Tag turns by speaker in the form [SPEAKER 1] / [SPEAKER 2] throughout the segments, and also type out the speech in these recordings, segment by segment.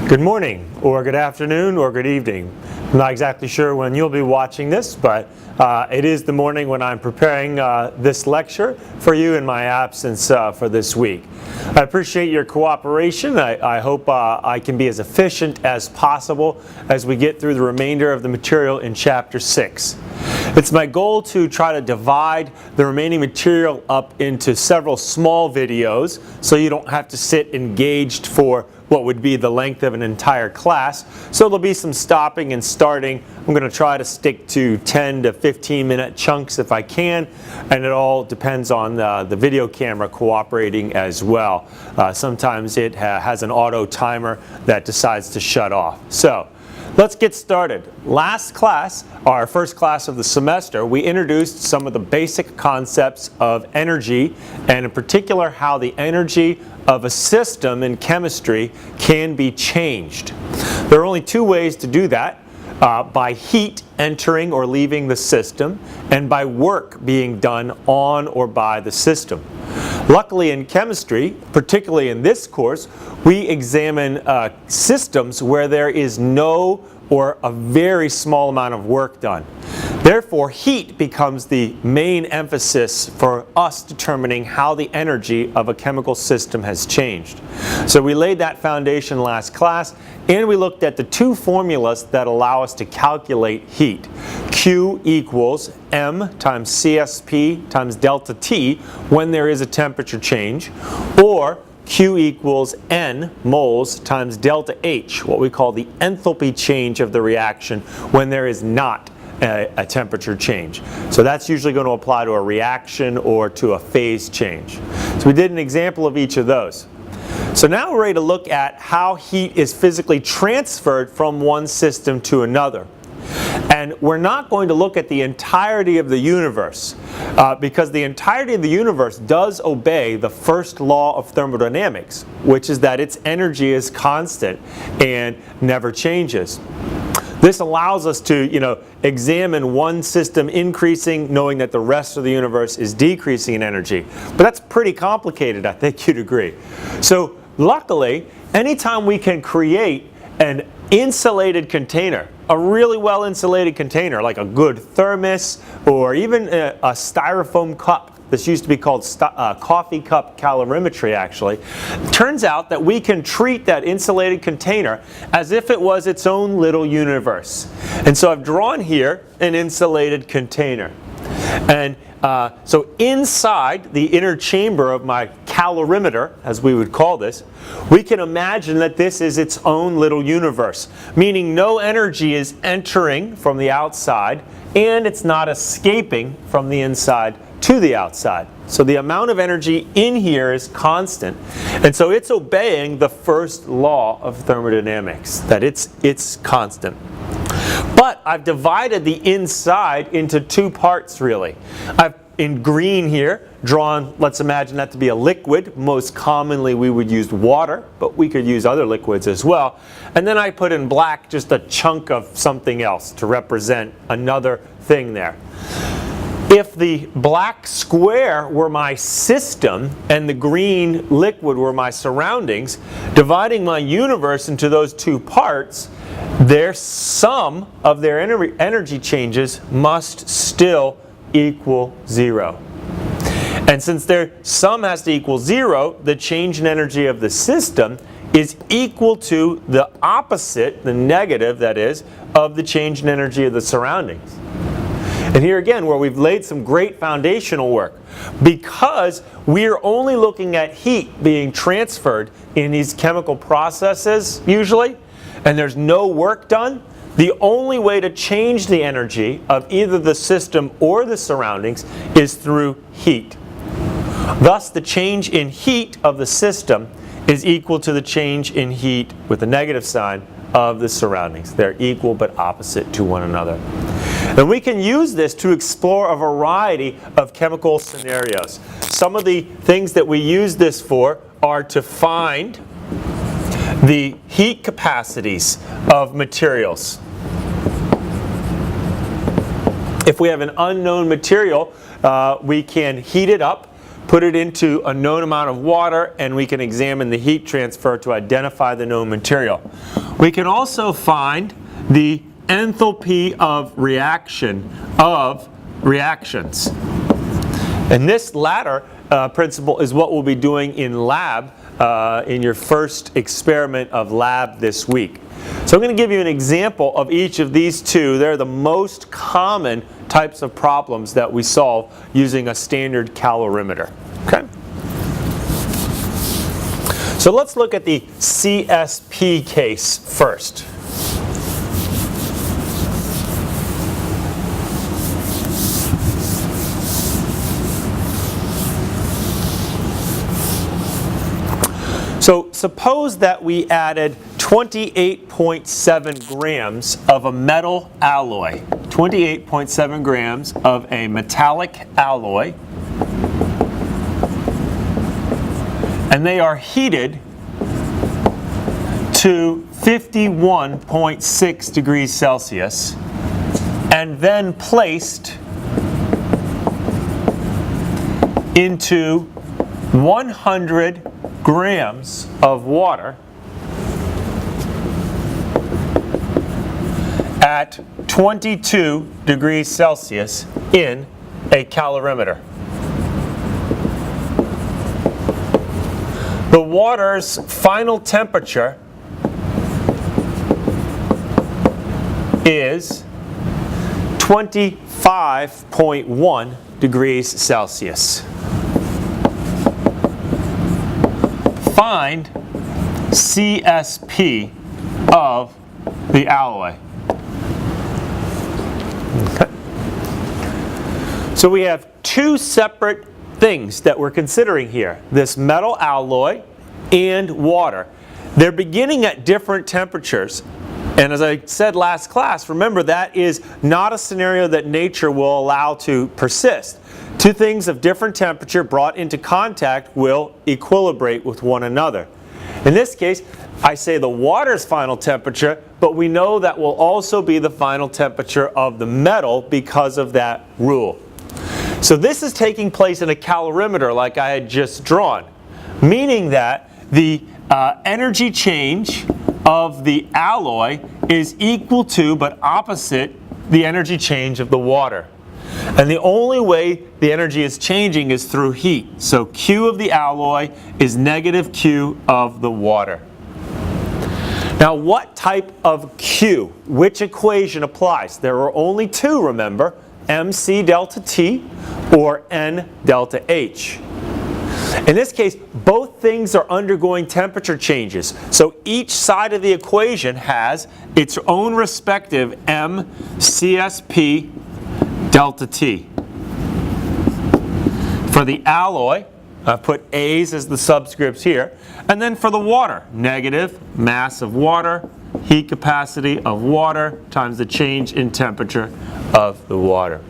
[SPEAKER 1] Good morning, or good afternoon, or good evening. I'm not exactly sure when you'll be watching this, but it is the morning when I'm preparing this lecture for you in my absence for this week. I appreciate your cooperation. I hope I can be as efficient as possible as we get through the remainder of the material in Chapter 6. It's my goal to try to divide the remaining material up into several small videos so you don't have to sit engaged for what would be the length of an entire class. So there'll be some stopping and starting. I'm going to try to stick to 10 to 15 minute chunks if I can, and it all depends on the video camera cooperating as well. Sometimes it has an auto timer that decides to shut off. So let's get started. Last class, our first class of the semester, we introduced some of the basic concepts of energy, and in particular how the energy of a system in chemistry can be changed. There are only two ways to do that, by heat entering or leaving the system, and by work being done on or by the system. Luckily in chemistry, particularly in this course, we examine systems where there is no or a very small amount of work done. Therefore, heat becomes the main emphasis for us determining how the energy of a chemical system has changed. So we laid that foundation last class, and we looked at the two formulas that allow us to calculate heat. Q equals M times CSP times delta T when there is a temperature change, or Q equals N moles times delta H, what we call the enthalpy change of the reaction when there is not a temperature change. So that's usually going to apply to a reaction or to a phase change. So we did an example of each of those. So now we're ready to look at how heat is physically transferred from one system to another. And we're not going to look at the entirety of the universe because the entirety of the universe does obey the first law of thermodynamics, which is that its energy is constant and never changes. This allows us to, examine one system increasing, knowing that the rest of the universe is decreasing in energy. But that's pretty complicated, I think you'd agree. So luckily, anytime we can create an insulated container, a really well insulated container like a good thermos or even a styrofoam cup. This used to be called coffee cup calorimetry, actually. Turns out that we can treat that insulated container as if it was its own little universe. And so I've drawn here an insulated container. And so inside the inner chamber of my calorimeter, as we would call this, we can imagine that this is its own little universe, meaning no energy is entering from the outside and it's not escaping from the inside to the outside. So the amount of energy in here is constant, and so it's obeying the first law of thermodynamics, that it's constant. But I've divided the inside into two parts, really. I've, in green here, drawn, let's imagine that to be a liquid. Most commonly we would use water, but we could use other liquids as well. And then I put in black just a chunk of something else to represent another thing there. If the black square were my system and the green liquid were my surroundings, dividing my universe into those two parts, their sum of their energy changes must still equal 0. And since their sum has to equal 0, the change in energy of the system is equal to the opposite, the negative that is, of the change in energy of the surroundings. And here again, where we've laid some great foundational work, because we're only looking at heat being transferred in these chemical processes usually, and there's no work done, the only way to change the energy of either the system or the surroundings is through heat. Thus, the change in heat of the system is equal to the change in heat with the negative sign of the surroundings. They're equal but opposite to one another. And we can use this to explore a variety of chemical scenarios. Some of the things that we use this for are to find the heat capacities of materials. If we have an unknown material, we can heat it up put it into a known amount of water, and we can examine the heat transfer to identify the known material. We can also find the enthalpy of reaction of reactions. And this latter principle is what we'll be doing in lab in your first experiment of lab this week. So I'm going to give you an example of each of these two. They're the most common types of problems that we solve using a standard calorimeter. Okay? So let's look at the CSP case first. So suppose that we added 28.7 grams of a metal alloy, 28.7 grams of a metallic alloy, and they are heated to 51.6 degrees Celsius and then placed into 100 grams of water at 22 degrees Celsius in a calorimeter. The water's final temperature is 25.1 degrees Celsius. Find CSP of the alloy. Okay. So we have two separate things that we're considering here. This metal alloy and water. They're beginning at different temperatures. And as I said last class, remember that is not a scenario that nature will allow to persist. Two things of different temperature brought into contact will equilibrate with one another. In this case, I say the water's final temperature, but we know that will also be the final temperature of the metal because of that rule. So this is taking place in a calorimeter like I had just drawn, meaning that the energy change of the alloy is equal to but opposite the energy change of the water. And the only way the energy is changing is through heat. So Q of the alloy is negative Q of the water. Now what type of Q? Which equation applies? There are only two, remember, MC delta T or N delta H. In this case, both things are undergoing temperature changes. So each side of the equation has its own respective M CSP delta T. For the alloy, I put A's as the subscripts here. And then for the water, negative mass of water, heat capacity of water times the change in temperature of the water.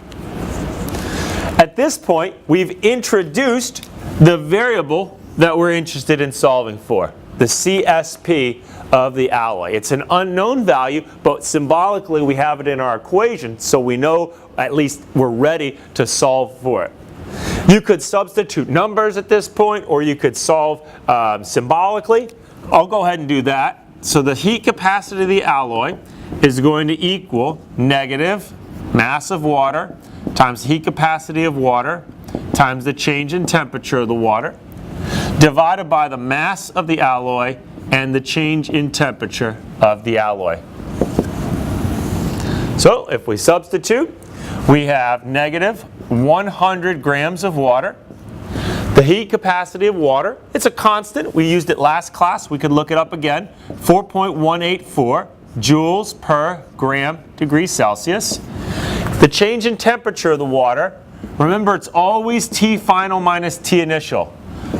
[SPEAKER 1] At this point, we've introduced the variable that we're interested in solving for, the CSP of the alloy. It's an unknown value, but symbolically we have it in our equation, so we know at least we're ready to solve for it. You could substitute numbers at this point, or you could solve symbolically. I'll go ahead and do that. So the heat capacity of the alloy is going to equal negative mass of water times heat capacity of water times the change in temperature of the water divided by the mass of the alloy and the change in temperature of the alloy. So if we substitute, we have negative 100 grams of water. The heat capacity of water, it's a constant. We used it last class. We could look it up again. 4.184 joules per gram degree Celsius. The change in temperature of the water, remember it's always T final minus T initial.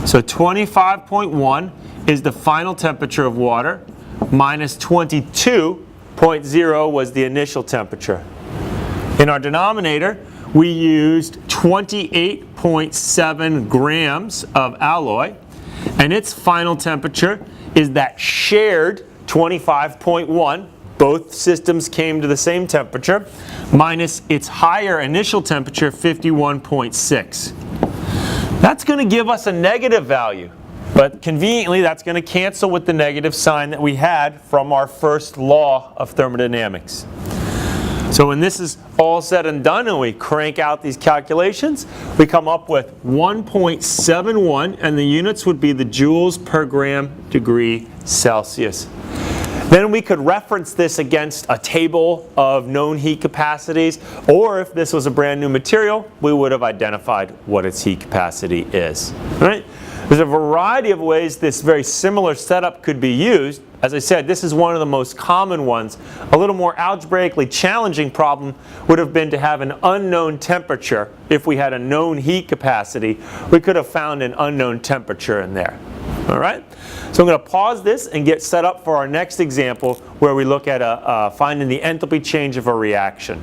[SPEAKER 1] So 25.1 is the final temperature of water, minus 22.0 was the initial temperature. In our denominator, we used 28.7 grams of alloy, and its final temperature is that shared 25.1. Both systems came to the same temperature, minus its higher initial temperature, 51.6. That's going to give us a negative value. But conveniently, that's going to cancel with the negative sign that we had from our first law of thermodynamics. So when this is all said and done and we crank out these calculations, we come up with 1.71, and the units would be the joules per gram degree Celsius. Then we could reference this against a table of known heat capacities, or if this was a brand new material, we would have identified what its heat capacity is. All right? There's a variety of ways this very similar setup could be used. As I said, this is one of the most common ones. A little more algebraically challenging problem would have been to have an unknown temperature. If we had a known heat capacity, we could have found an unknown temperature in there. All right? So I'm going to pause this and get set up for our next example where we look at finding the enthalpy change of a reaction.